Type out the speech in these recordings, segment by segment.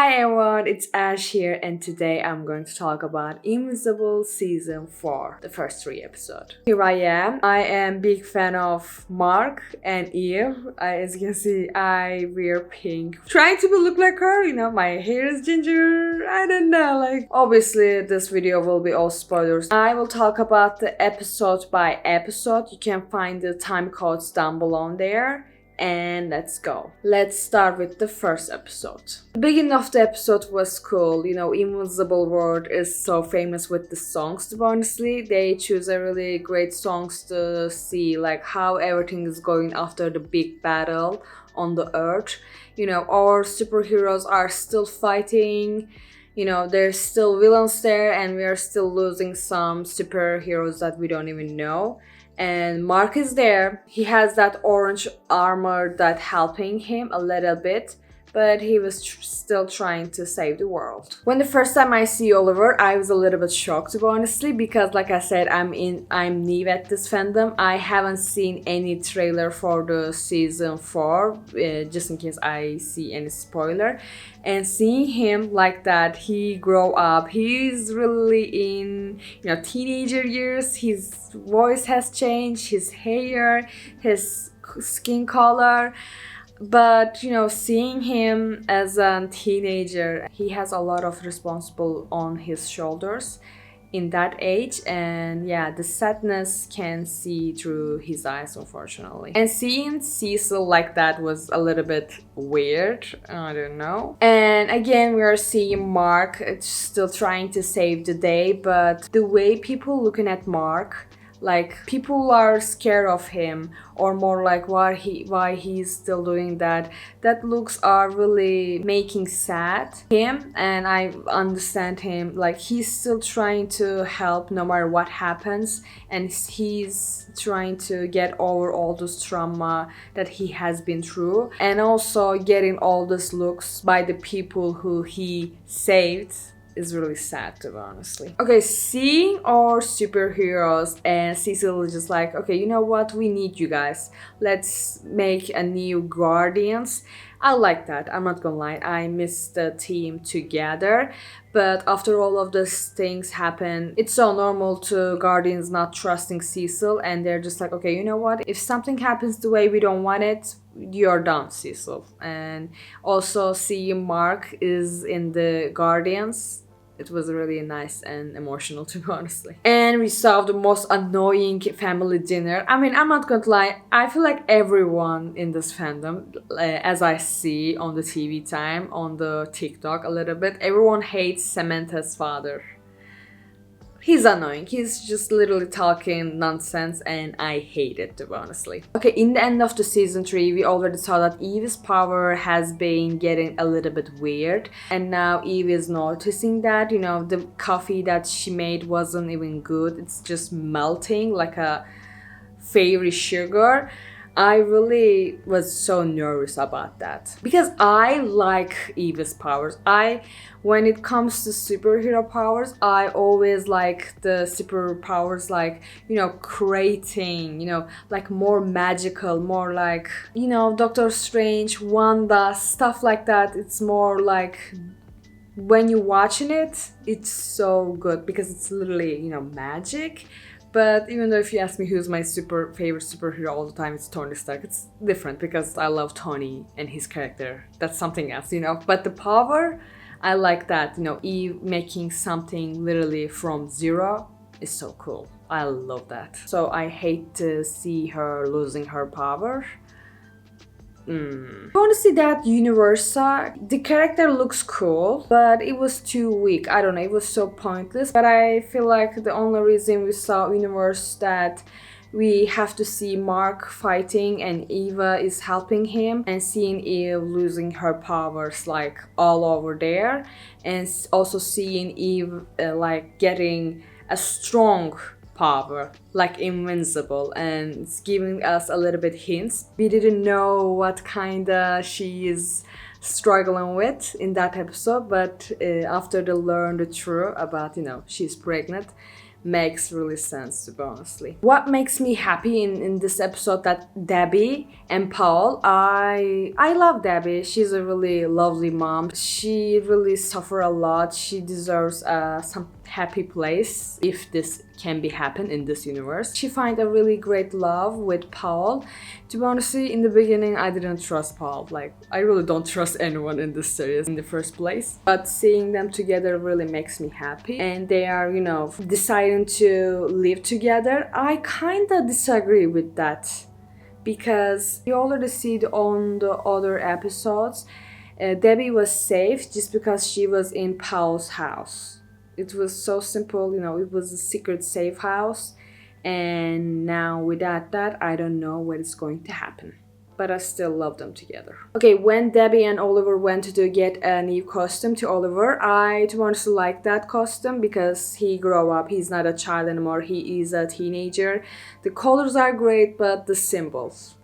Hi everyone, it's Ash here, and today I'm going to talk about Invincible Season 4, the first 3 episodes. Here I am. I am big fan of Mark and Eve. As you can see, I wear pink. Trying to look like her, my hair is ginger. I don't know, obviously this video will be all spoilers. I will talk about the episode by episode. You can find the time codes down below there. And let's go. Let's start with the first episode. The beginning of the episode was cool. Invincible World is so famous with the songs, to be honestly. They choose a really great songs to see how everything is going after the big battle on the earth. Our superheroes are still fighting. There's still villains there, and we are still losing some superheroes that we don't even know. And Mark is there. He has that orange armor that helping him a little bit, but he was still trying to save the world. When the first time I see Oliver, I was a little bit shocked, to be honestly, because like I said, I'm new at this fandom. I haven't seen any trailer for the season 4, just in case I see any spoiler. And seeing him like that, he grow up. He's really in teenager years. His voice has changed, his hair, his skin color. But seeing him as a teenager, he has a lot of responsibility on his shoulders in that age, and the sadness can see through his eyes, unfortunately. And seeing Cecil like that was a little bit weird. I don't know. And again, we are seeing Mark still trying to save the day, but the way people looking at Mark, people are scared of him, or more why he's still doing that. That looks are really making sad him, and I understand him. He's still trying to help no matter what happens, and he's trying to get over all this trauma that he has been through, and also getting all these looks by the people who he saved is really sad, to be honestly. Okay, seeing our superheroes, and Cecil is just okay, you know what? We need you guys. Let's make a new Guardians. I like that. I'm not gonna lie. I miss the team together. But after all of these things happen, it's so normal to Guardians not trusting Cecil, and they're just okay, you know what? If something happens the way we don't want it, you're done, Cecil. And also seeing Mark is in the Guardians, it was really nice and emotional, to be honestly. And we saw the most annoying family dinner. I mean, I'm not gonna lie, I feel like everyone in this fandom, as I see on the TV time, on the TikTok a little bit, everyone hates Samantha's father. He's annoying. He's just literally talking nonsense, and I hate it, to be honestly. Okay, in the end of the season 3, we already saw that Eve's power has been getting a little bit weird, and now Eve is noticing that, the coffee that she made wasn't even good. It's just melting like a fairy sugar. I really was so nervous about that, because I like Eve's powers. When it comes to superhero powers, I always like the superpowers creating, more magical, more Doctor Strange, Wanda, stuff like that. It's more when you're watching it, it's so good because it's literally, magic. But even though if you ask me who's my favorite superhero all the time, it's Tony Stark. It's different because I love Tony and his character. That's something else, But the power, I like that, Eve making something literally from zero is so cool. I love that. So I hate to see her losing her power. Honestly, that Universa, the character looks cool, but it was too weak. I don't know, it was so pointless. But I feel like the only reason we saw Universe that we have to see Mark fighting and Eva is helping him, and seeing Eve losing her powers all over there, and also seeing Eve getting a strong power Invincible, and it's giving us a little bit hints. We didn't know what kinda she is struggling with in that episode, but after they learned the truth about she's pregnant, makes really sense, to be honestly. What makes me happy in this episode that Debbie and Paul, I love Debbie. She's a really lovely mom. She really suffer a lot. She deserves some happy place if this can be happen in this universe. She find a really great love with Paul. To be honest, in the beginning I didn't trust Paul. Like, I really don't trust anyone in this series in the first place. But seeing them together really makes me happy. And they are, deciding to live together. I kinda disagree with that. Because you already see it on the other episodes. Debbie was safe just because she was in Paul's house. It was so simple, it was a secret safe house. And now without that, I don't know what is going to happen. But I still love them together. Okay, when Debbie and Oliver went to get a new costume to Oliver, I wanted to like that costume because he grew up. He's not a child anymore. He is a teenager. The colors are great, but the symbols.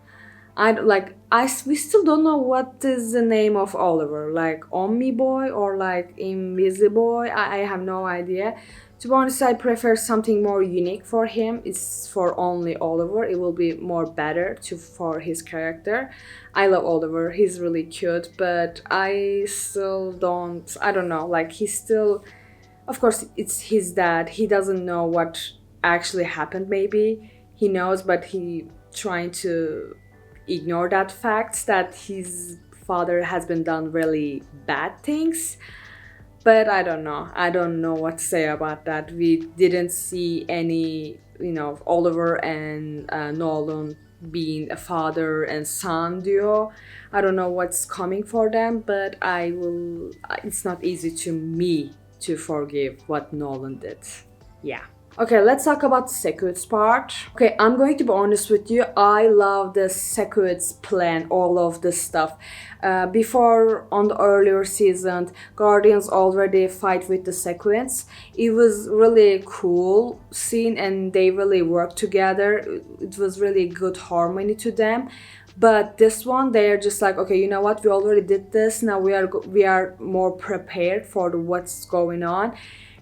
We still don't know what is the name of Oliver, like Omni Boy or like Invisible. I have no idea. To be honest, I prefer something more unique for him. It's for only Oliver. It will be more better for his character. I love Oliver. He's really cute, but I still don't. I don't know. Like, he's still. Of course, it's his dad. He doesn't know what actually happened. Maybe he knows, but he trying to ignore that fact that his father has been done really bad things. But I don't know what to say about that. We didn't see any Oliver and Nolan being a father and son duo. I don't know what's coming for them, but it's not easy to me to forgive what Nolan did. Yeah. Okay, let's talk about the Secrets part. Okay, I'm going to be honest with you. I love the Secrets plan, all of this stuff. Before, on the earlier season, Guardians already fight with the Secrets. It was really cool scene and they really worked together. It was really good harmony to them. But this one, they are just like, okay, you know what? We already did this. Now we are more prepared for what's going on.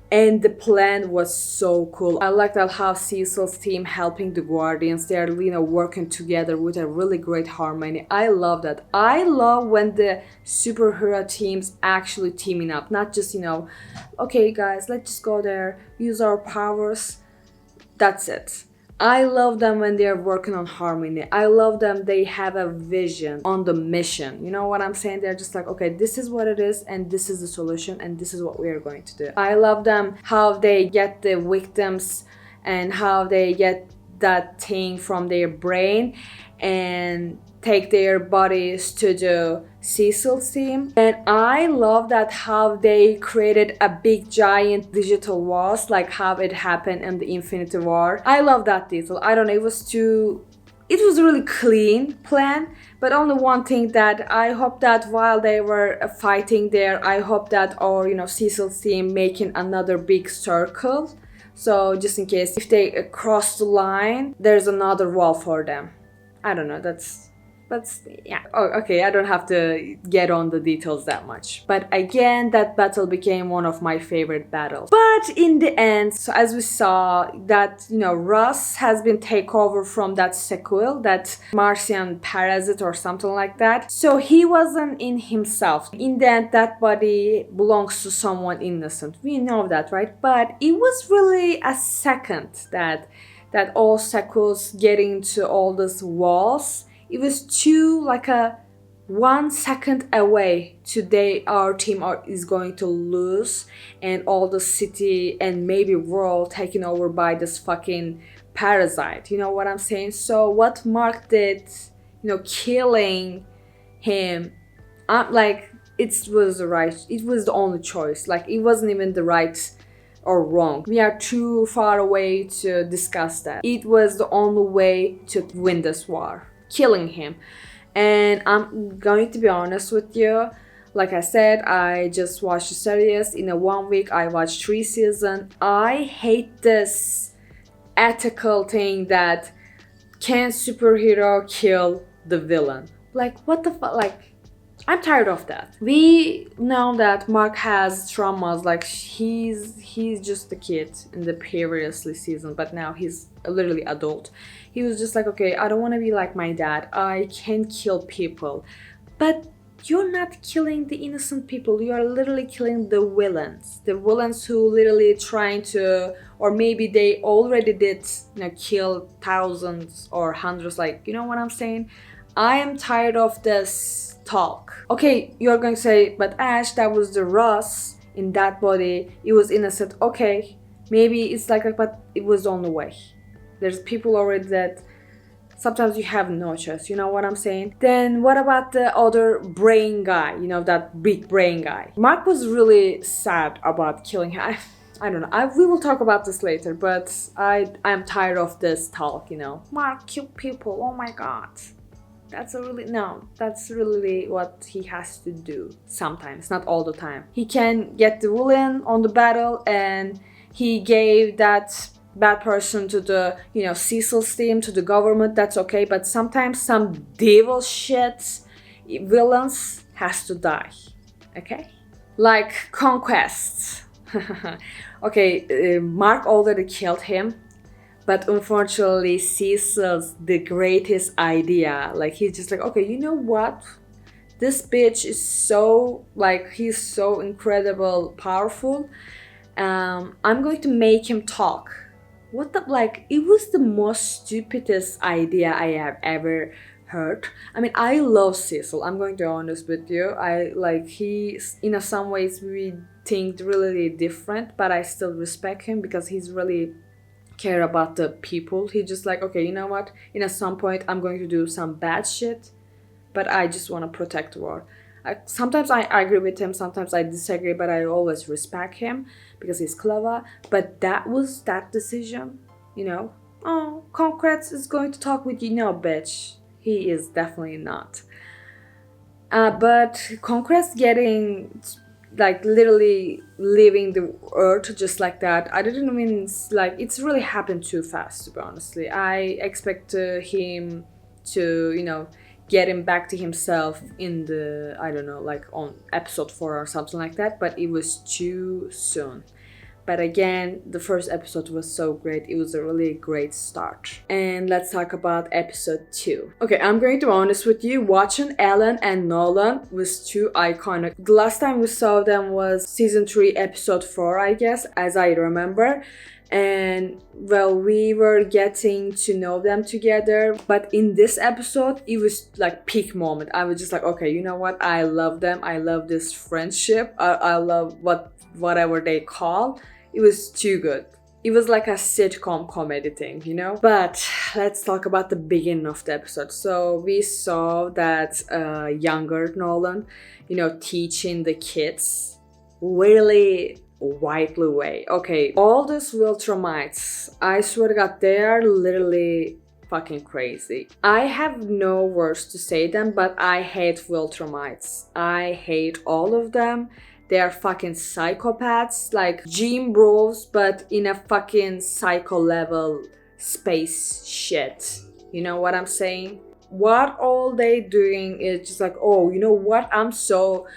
And the plan was so cool. I like that how Cecil's team helping the Guardians. They're working together with a really great harmony. I love that. I love when the superhero teams actually teaming up. Not just, okay guys, let's just go there, use our powers. That's it. I love them when they're working on harmony. I love them, they have a vision on the mission. You know what I'm saying? They're just like, okay, this is what it is and this is the solution and this is what we are going to do. I love them how they get the victims and how they get that thing from their brain and take their bodies to the Cecil's team. And I love that how they created a big giant digital walls, like how it happened in the Infinity War. I love that detail. I don't know, it was a really clean plan, but only one thing that I hope that while they were fighting there, I hope that our Cecil's team making another big circle. So just in case if they cross the line, there's another wall for them. I don't know, but yeah. Oh, okay, I don't have to get on the details that much. But again, that battle became one of my favorite battles. But in the end, so as we saw that, Russ has been taken over from that sequel, that Martian parasite or something like that. So he wasn't in himself. In the end, that body belongs to someone innocent. We know that, right? But it was really a second that all sequels getting to all these walls. It was 1 second away today our team is going to lose and all the city and maybe world taken over by this fucking parasite. You know what I'm saying? So what Mark did, killing him, it was the only choice. Like, it wasn't even the right or wrong. We are too far away to discuss that. It was the only way to win this war. Killing him. And I'm going to be honest with you, like I said, I just watched the series. In 1 week I watched 3 seasons. I hate this ethical thing that can superhero kill the villain. Like, what the fuck? Like, I'm tired of that. We know that Mark has traumas, like he's just a kid in the previously season, but now he's literally adult. He was just like, okay, I don't want to be like my dad. I can kill people. But you're not killing the innocent people. You are literally killing the villains. The villains who literally trying to, or maybe they already did, kill thousands or hundreds. Like, you know what I'm saying? I am tired of this talk. Okay, you're going to say, but Ash, that was the Ross in that body. It was innocent. Okay, maybe it's like, but it was on the way. There's people already that sometimes you have no choice, you know what I'm saying? Then what about the other brain guy, that big brain guy? Mark was really sad about killing him. I don't know. We will talk about this later, but I'm tired of this talk, Mark killed people, oh my god. That's really what he has to do sometimes, not all the time. He can get the villain on the battle, and he gave that bad person to the, Cecil's team, to the government, that's okay. But sometimes some devil shit villains has to die, okay? Like Conquest. Okay, Mark already killed him. But unfortunately, Cecil's the greatest idea. Like, he's just like, okay, you know what? This bitch is so, he's so incredible, powerful. I'm going to make him talk. What the, it was the most stupidest idea I have ever heard. I mean, I love Cecil. I'm going to be honest with you. He, in some ways, we think really different, but I still respect him because he's really care about the people. He just like, okay, you know what, at some point I'm going to do some bad shit, but I just want to protect the world. Sometimes I agree with him, sometimes I disagree, but I always respect him because he's clever. But that was that decision, oh, Concrete is going to talk with you. No, bitch, he is definitely not. But Concrete's getting literally leaving the earth just like that. I didn't even it's really happened too fast, to be honestly. I expect him to get him back to himself in the, I don't know, on episode 4 or something like that, but it was too soon. But again, the first episode was so great. It was a really great start. And let's talk about episode 2. Okay, I'm going to be honest with you. Watching Allen and Nolan was too iconic. The last time we saw them was season 3, episode 4, I guess, as I remember. And well, we were getting to know them together. But in this episode, it was peak moment. I was just like, okay, you know what? I love them. I love this friendship. I love whatever they call. It was too good. It was like a sitcom comedy thing, But let's talk about the beginning of the episode. So we saw that younger Nolan, teaching the kids really widely way. Okay, all these Viltrumites, I swear to God, they are literally fucking crazy. I have no words to say them, but I hate Viltrumites. I hate all of them. They are fucking psychopaths, like gym bros, but in a fucking psycho level space shit. You know what I'm saying? What all they doing is just like, oh, you know what? I'm so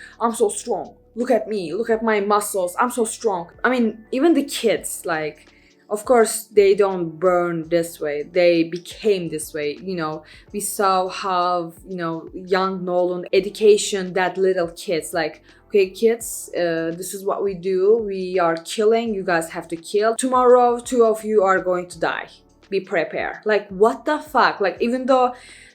strong. Look at me. Look at my muscles. I'm so strong. I mean, even the kids, of course, they don't burn this way. They became this way. We saw how, young Nolan education that little kids, okay, kids, this is what we do. We are killing. You guys have to kill. Tomorrow, 2 of you are going to die. Be prepared. What the fuck? Even though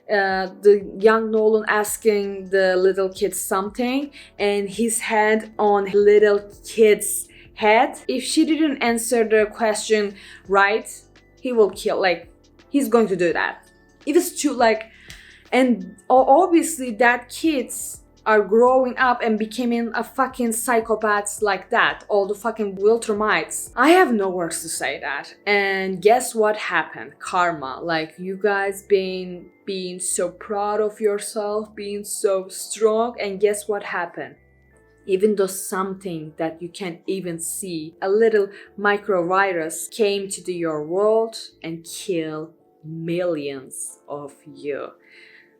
the young Nolan asking the little kids something, and his hand on little kid's head, if she didn't answer the question right, he will kill. He's going to do that. It is too and obviously that kids are growing up and becoming a fucking psychopaths like that. All the fucking Viltrumites. I have no words to say that. And guess what happened? Karma. You guys being so proud of yourself, being so strong, and guess what happened? Even though something that you can't even see, a little microvirus came to your world and killed millions of you.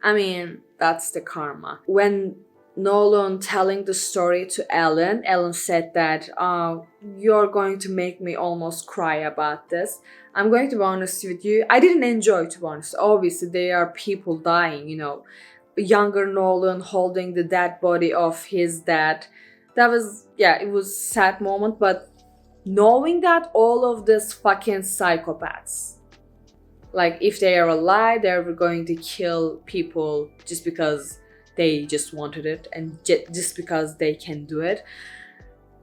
I mean, that's the karma. When Nolan telling the story to Allen, Allen said that, you're going to make me almost cry about this. I'm going to be honest with you. I didn't enjoy, to be honest. Obviously, there are people dying, Younger Nolan holding the dead body of his dad. That was, yeah, it was a sad moment, but knowing that all of these fucking psychopaths, like, if they are alive, they're going to kill people just because they just wanted it and just because they can do it.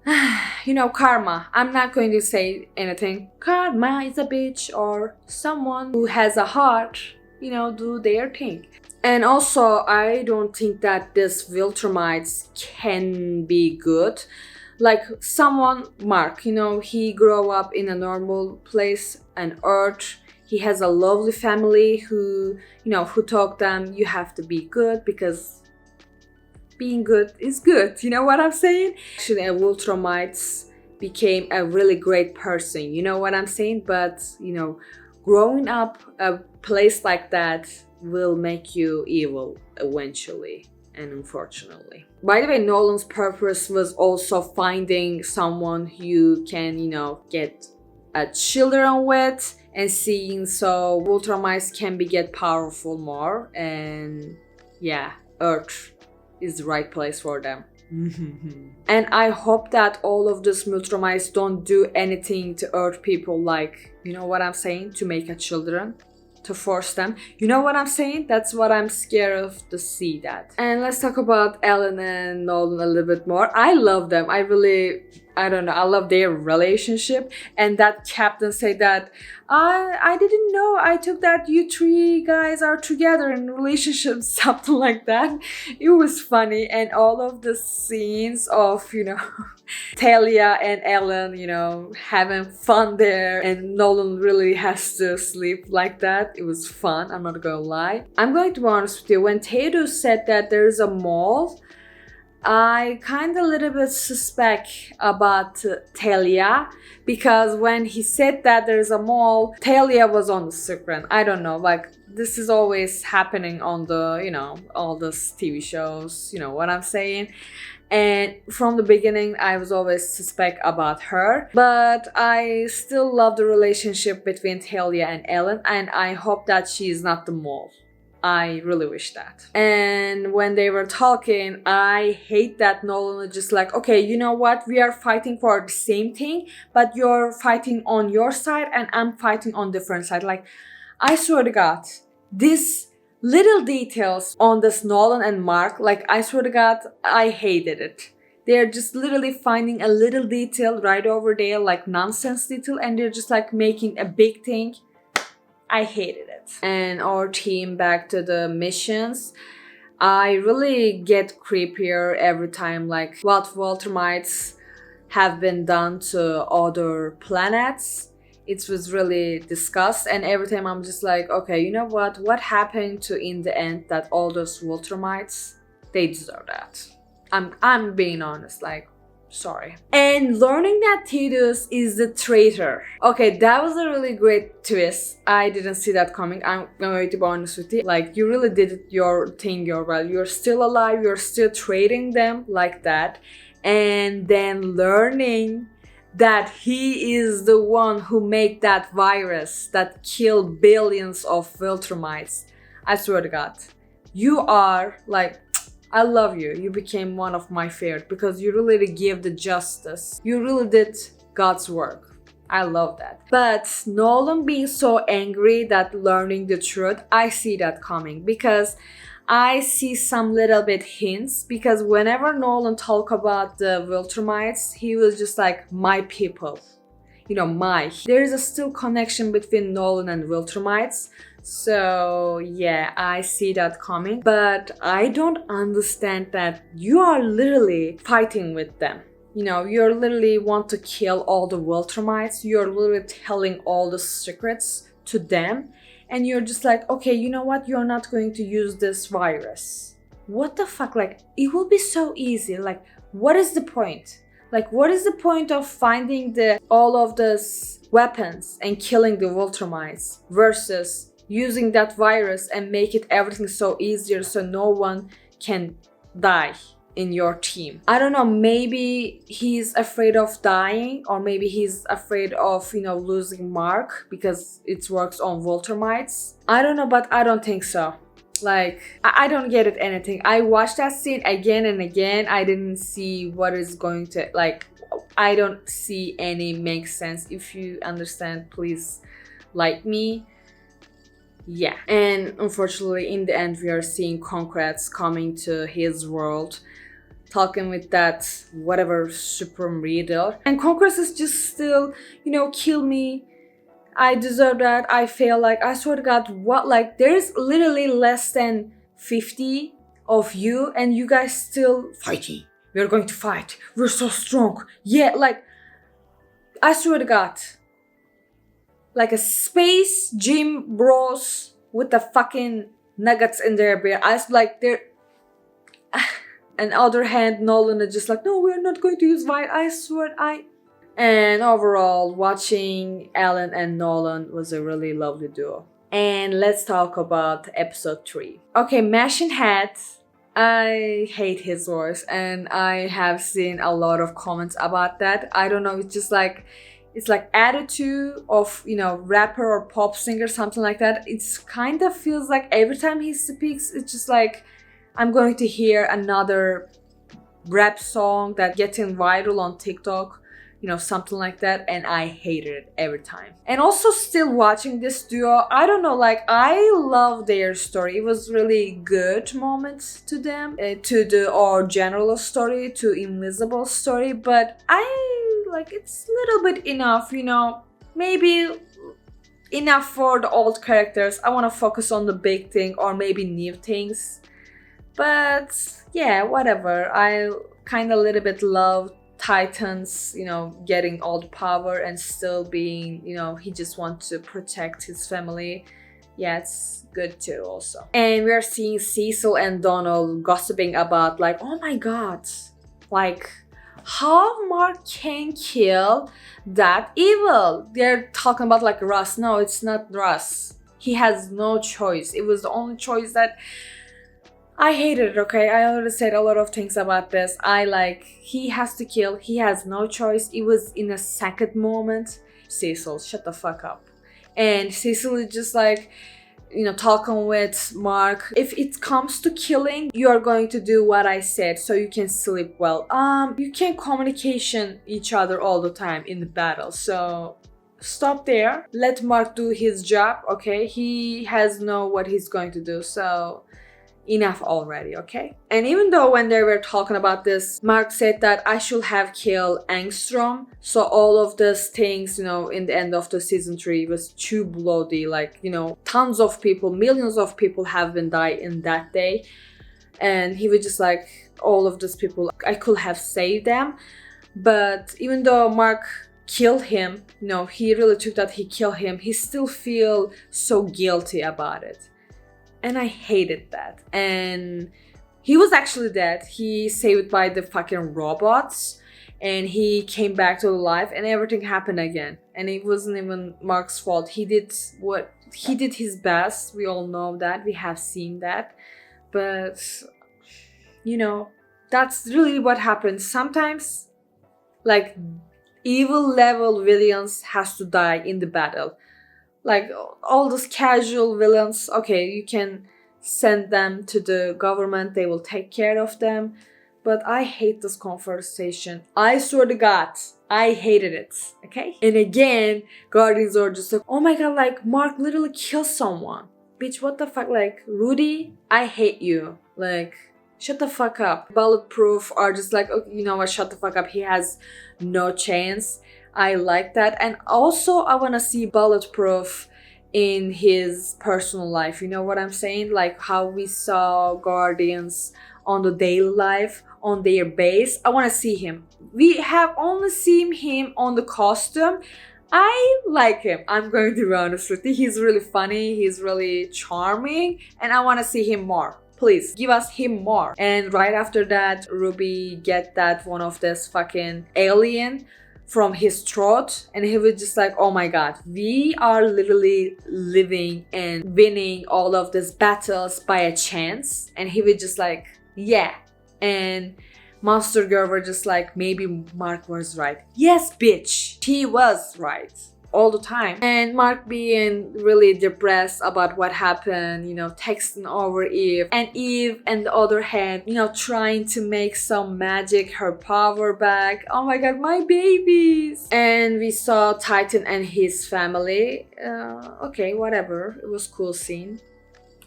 Karma. I'm not going to say anything. Karma is a bitch, or someone who has a heart, do their thing. And also, I don't think that this Viltrumites can be good. Like someone, Mark, he grew up in a normal place, an Earth. He has a lovely family who taught them you have to be good because being good is good. You know what I'm saying? Actually, a Viltrumites became a really great person. You know what I'm saying? But, growing up a place like that will make you evil eventually. And unfortunately. By the way, Nolan's purpose was also finding someone you can, get children with, and seeing so Viltrumites can get powerful more, and yeah, Earth is the right place for them. And I hope that all of these Viltrumites don't do anything to Earth people, like, you know what I'm saying, to make a children, to force them. You know what I'm saying? That's what I'm scared of to see that. And let's talk about Allen and Nolan a little bit more. I love them. I love their relationship. And that captain said that, I didn't know. I took that you three guys are together in a relationship, something like that. It was funny. And all of the scenes of, Talia and Allen, having fun there. And Nolan really has to sleep like that. It was fun. I'm not gonna lie. I'm going to be honest with you. When Teodos said that there's a mall, I kind of a little bit suspect about Talia, because when he said that there's a mall, Talia was on the screen. I don't know, like, this is always happening on the, all those TV shows, you know what I'm saying? And from the beginning, I was always suspect about her. But I still love the relationship between Talia and Allen, and I hope that she's not the mole. I really wish that. And when they were talking, I hate that Nolan was just like, okay, you know what? We are fighting for the same thing, but you're fighting on your side and I'm fighting on different side. Like, I swear to God, this little details on this Nolan and Mark, like, I swear to God, I hated it. They're just literally finding a little detail right over there, like nonsense detail, and they're just like making a big thing. I hated it. And our team back to the missions. I really get creepier every time, like what Viltrumites have been done to other planets. It was really discussed, and every time I'm just like, okay, you know what? What happened to in the end that all those Viltrumites, they deserve that. I'm being honest, like, sorry. And learning that Tidus is the traitor. Okay, that was a really great twist. I didn't see that coming. I'm going to be honest with you. Like, you really did your thing, you're still alive, you're still trading them like that. And then learning that he is the one who made that virus that killed billions of Viltrumites. I swear to God. You are like, I love you. You became one of my favorite because you really gave the justice. You really did God's work. I love that. But Nolan being so angry that learning the truth, I see that coming because I see some little bit hints, because whenever Nolan talk about the Viltrumites, he was just like, my people. There is a still connection between Nolan and Viltrumites. So yeah, I see that coming. But I don't understand that you are literally fighting with them. You're literally want to kill all the Viltrumites. You're literally telling all the secrets to them. And you're just like, okay, you know what? You're not going to use this virus. What the fuck? Like, it will be so easy. Like, what is the point? Like, what is the point of finding all of these weapons and killing the Viltrumites versus using that virus and make it everything so easier so no one can die? in your team. I don't know, maybe he's afraid of dying, or maybe he's afraid of, losing Mark because it works on Voltermites. I don't know, but I don't think so. Like, I don't get it anything. I watched that scene again and again. I didn't see what is going to, like, I don't see any make sense. If you understand, please like me. Yeah. And unfortunately, in the end, we are seeing Concrets coming to his world, talking with that whatever supreme leader. And Concrets is just still, kill me. I deserve that. I feel like, I swear to God, what? Like, there's literally less than 50 of you, and you guys still fighting. We're going to fight. We're so strong. Yeah, like, I swear to God. Like a space gym bros with the fucking nuggets in their beer. I was like, they're... On the other hand, Nolan is just like, no, we're not going to use Vine. I swear, And overall, watching Allen and Nolan was a really lovely duo. And let's talk about episode 3. Okay, Machine Head. I hate his voice, and I have seen a lot of comments about that. I don't know, it's like attitude of, rapper or pop singer, something like that. It's kind of feels like every time he speaks, it's just like I'm going to hear another rap song that getting viral on TikTok, something like that, and I hated it every time. And also still watching this duo, I don't know, like, I love their story. It was really good moments to them, to the general story, to Invincible story, but it's a little bit enough, maybe enough for the old characters. I want to focus on the big thing or maybe new things. But yeah, whatever. I kind of a little bit love Titans, getting all the power and still being, he just wants to protect his family. Yeah, it's good too also. And we're seeing Cecil and Donald gossiping about, like, oh my God, like, how Mark can kill that evil. They're talking about, like, Russ. No, it's not Russ. He has no choice. It was the only choice that I hated it, okay? I already said a lot of things about this. He has to kill. He has no choice. It was in a second moment. Cecil, shut the fuck up. And Cecil is just like, talking with Mark. If it comes to killing, you are going to do what I said so you can sleep well. You can't communication each other all the time in the battle. So stop there. Let Mark do his job, okay? He has know what he's going to do. So enough already, okay? And even though when they were talking about this, Mark said that I should have killed Angstrom. So all of these things, in the end of the season 3 was too bloody. Like, tons of people, millions of people have been died in that day. And he was just like, all of these people, I could have saved them. But even though Mark killed him, he really took that he killed him, he still feel so guilty about it. And I hated that. And he was actually dead. He saved by the fucking robots. And he came back to life and everything happened again. And it wasn't even Mark's fault. He did his best. We all know that. We have seen that. But, that's really what happens. Sometimes, like, evil level villains has to die in the battle. Like, all those casual villains, okay, you can send them to the government, they will take care of them. But I hate this conversation. I swear to God, I hated it, okay? And again, Guardians are just like, oh my God, like, Mark literally killed someone. Bitch, what the fuck? Like, Rudy, I hate you. Like, shut the fuck up. Bulletproof are just like, oh, you know what, shut the fuck up. He has no chance. I like that. And also I want to see Bulletproof in his personal life. You know what I'm saying? Like how we saw Guardians on the daily life, on their base. I want to see him. We have only seen him on the costume. I like him. I'm going to be honest with you. He's really funny. He's really charming. And I want to see him more. Please give us him more. And right after that, Ruby get that one of this fucking alien from his throat, and he was just like, oh my God, we are literally living and winning all of these battles by a chance. And he was just like, yeah, And Monster Girl were just like, maybe Mark was right. Yes, bitch, he was right all the time. And Mark being really depressed about what happened, texting over Eve. And Eve, on the other hand, trying to make some magic, her power back. Oh my god, my babies! And we saw Titan and his family. Okay, whatever. It was cool scene.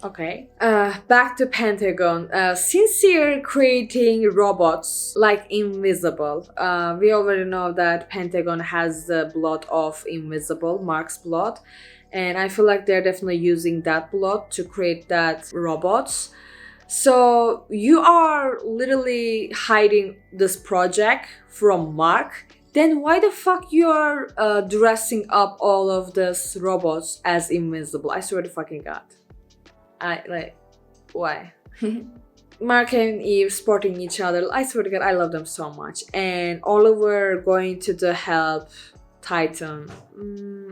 Okay. Back to Pentagon. Sincere creating robots like Invincible. We already know that Pentagon has the blood of Invincible, Mark's blood. And I feel like they're definitely using that blood to create that robots. So you are literally hiding this project from Mark. Then why the fuck you are dressing up all of these robots as Invincible? I swear to fucking god. Why? Mark and Eve supporting each other. I swear to god, I love them so much. And Oliver going to the help Titan.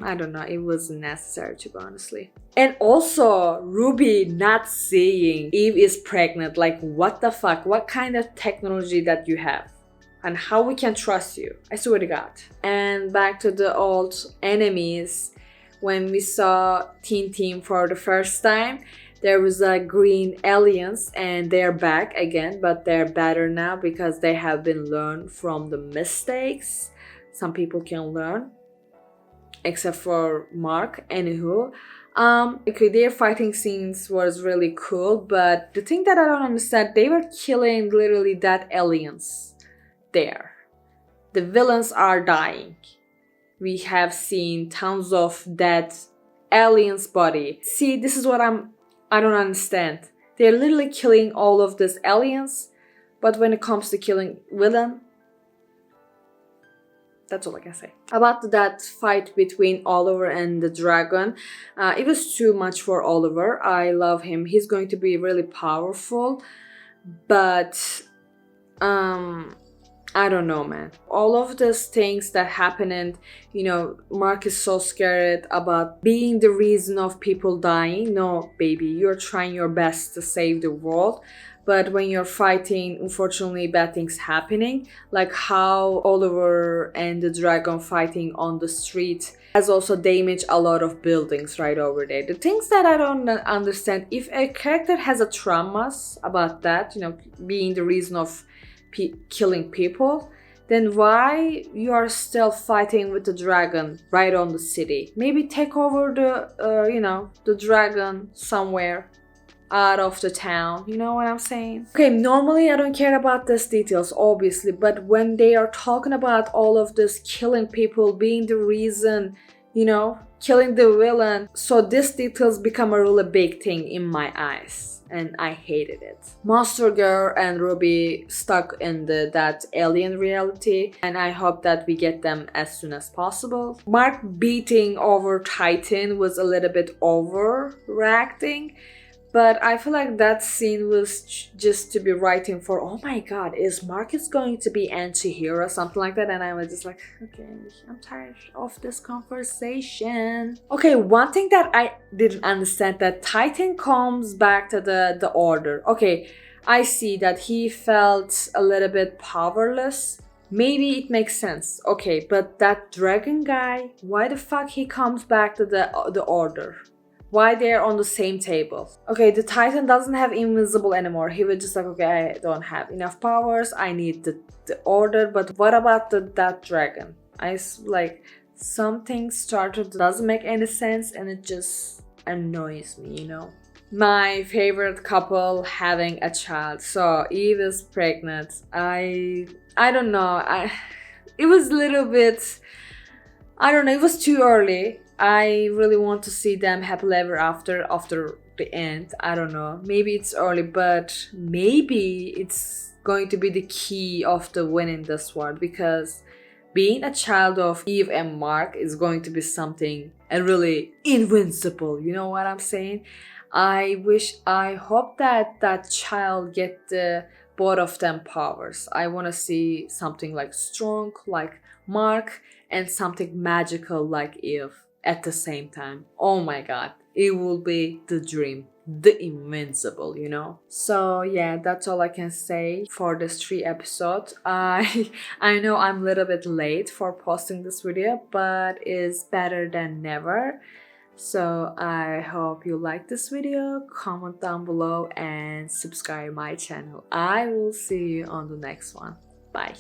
I don't know, it wasn't necessary to be honestly. And also, Ruby not saying Eve is pregnant. Like, what the fuck? What kind of technology that you have? And how we can trust you? I swear to god. And back to the old enemies. When we saw Teen Team for the first time, there was a green aliens and they're back again, but they're better now because they have been learned from the mistakes. Some people can learn, except for Mark. Anywho, okay, their fighting scenes was really cool, but the thing that I don't understand, they were killing literally that aliens there. The villains are dying. We have seen tons of dead aliens' body. See, this is what I don't understand. They're literally killing all of these aliens, but when it comes to killing villain, that's all I can say. About that fight between Oliver and the dragon, it was too much for Oliver. I love him. He's going to be really powerful, but I don't know, man. All of these things that happen and, Mark is so scared about being the reason of people dying. No, baby, you're trying your best to save the world. But when you're fighting, unfortunately, bad things happening. Like how Oliver and the dragon fighting on the street has also damaged a lot of buildings right over there. The things that I don't understand, if a character has a traumas about that, being the reason of killing people, then why you are still fighting with the dragon right on the city? Maybe take over the dragon somewhere out of the town. You know what I'm saying? Okay, normally I don't care about these details, obviously, but when they are talking about all of this killing people being the reason, killing the villain, so these details become a really big thing in my eyes. And I hated it. Monster Girl and Ruby stuck in that alien reality, and I hope that we get them as soon as possible. Mark beating over Titan was a little bit overreacting, but I feel like that scene was just to be writing for, oh my god, is Marcus going to be anti-hero, something like that, and I was just like, okay, I'm tired of this conversation. Okay, one thing that I didn't understand, that Titan comes back to the order. Okay, I see that he felt a little bit powerless. Maybe it makes sense. Okay, but that dragon guy, why the fuck he comes back to the order? Why they're on the same table? Okay, the Titan doesn't have Invincible anymore. He was just like, okay, I don't have enough powers. I need the order. But what about that dragon? Something started doesn't make any sense, and it just annoys me, My favorite couple having a child. So Eve is pregnant. I don't know. It was a little bit, I don't know. It was too early. I really want to see them happily ever after the end. I don't know. Maybe it's early, but maybe it's going to be the key of the winning this war, because being a child of Eve and Mark is going to be something and really invincible. You know what I'm saying? I hope that child get both of them powers. I want to see something like strong like Mark and something magical like Eve at the same time. Oh my god, it will be the dream. the Invincible, you know. So yeah, that's all I can say for this 3 episodes. I know I'm a little bit late for posting this video, but it's better than never. So I hope you like this video, comment down below and subscribe my channel. I will see you on the next one. Bye.